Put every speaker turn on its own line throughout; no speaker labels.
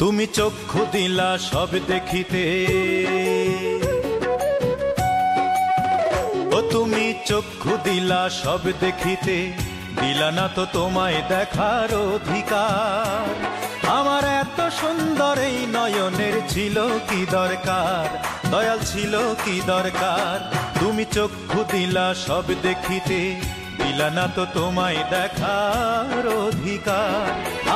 তুমি চক্ষু দিলা সব দেখিতে, ও তুমি চক্ষু দিলা সব দেখিতে, দিলা না তো তোমায় দেখার অধিকার। আমার এত সুন্দর এই নয়নের ছিল কি দরকার, দয়াল ছিল কি দরকার। তুমি চক্ষু দিলা সব দেখিতে, দিলা না তো তোমায় দেখার অধিকার।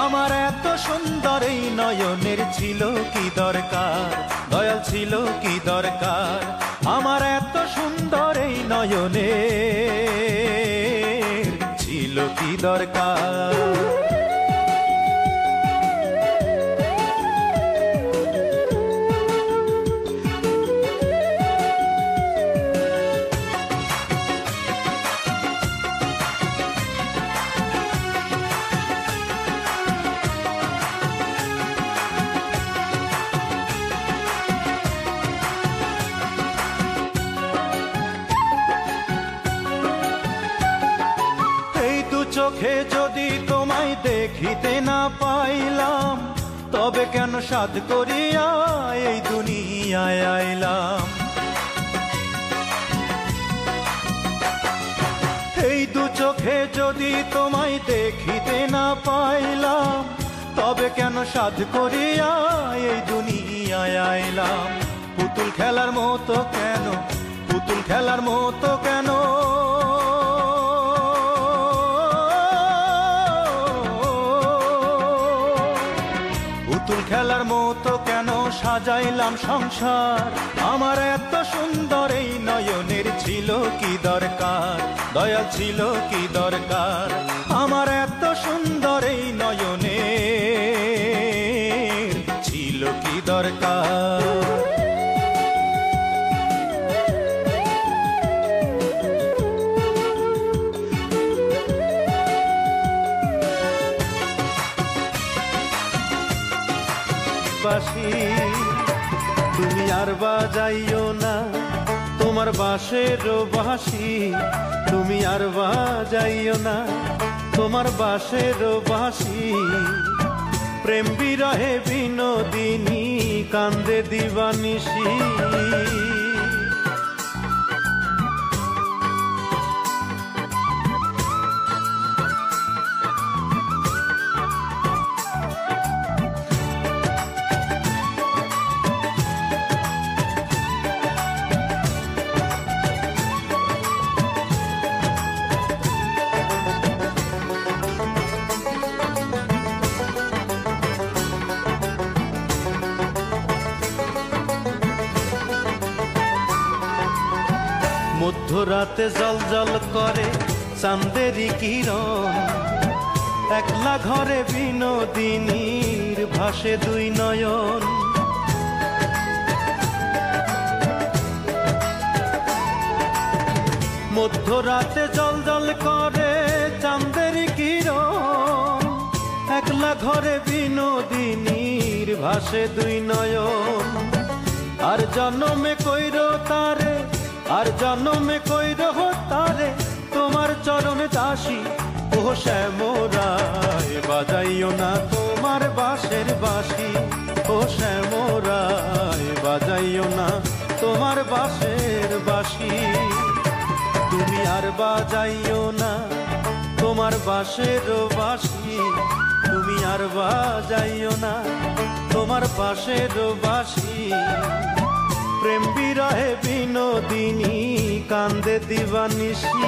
আমার এত সুন্দর এই নয়নের ছিল কি দরকার, দয়াল ছিল কি দরকার। আমার এত সুন্দর এই নয়নের ছিল কি দরকার। চোখে যদি তোমায় দেখিতে না পাইলাম, তবে কেন সাধ করিয়া এই দুনিয়ায় আইলাম। এই দু চোখে যদি তোমায় দেখিতে না পাইলাম, তবে কেন সাধ করিয়া এই দুনিয়ায় আইলাম। পুতুল খেলার মতো কেন, পুতুল খেলার মতো কেন, পুতুল খেলার মতো কেন সাজাইলাম সংসার। আমার এত সুন্দর এই নয়নের ছিল কি দরকার, দয়াল ছিল কি দরকার। আমার এত সুন্দর এই নয়নের ছিল কি দরকার। তুমি আর বাজাইও না তোমার বাঁশের বাঁশি, তুমি আর বাজাইও না তোমার বাঁশের বাঁশি। প্রেম বিরহে বিনোদিনী কান্দে দিবানিশি। মধ্যরাতে জল জল করে চাঁদেরি কিরণ, একলা ঘরে বিনোদিনীর ভাসে দুই নয়ন। মধ্যরাতে জল জল করে চাঁদেরি কিরণ, একলা ঘরে বিনোদিনীর ভাসে দুই নয়ন। আর জন্মে কইর তারে, আর জন্মে কইর তারে তোমার চরণ দাসী। ও শ্যামরায় বাজাইও না তোমার বাঁশের বাঁশি, ও শ্যামরায় বাজাইও না তোমার বাঁশের বাঁশি। তুমি আর বাজাইও না তোমার বাঁশের বাঁশি, তুমি আর বাজাইও না তোমার বাঁশের বাঁশি। প্রেম বিরহে বিনোদিনী কান্দে দিবানিশি।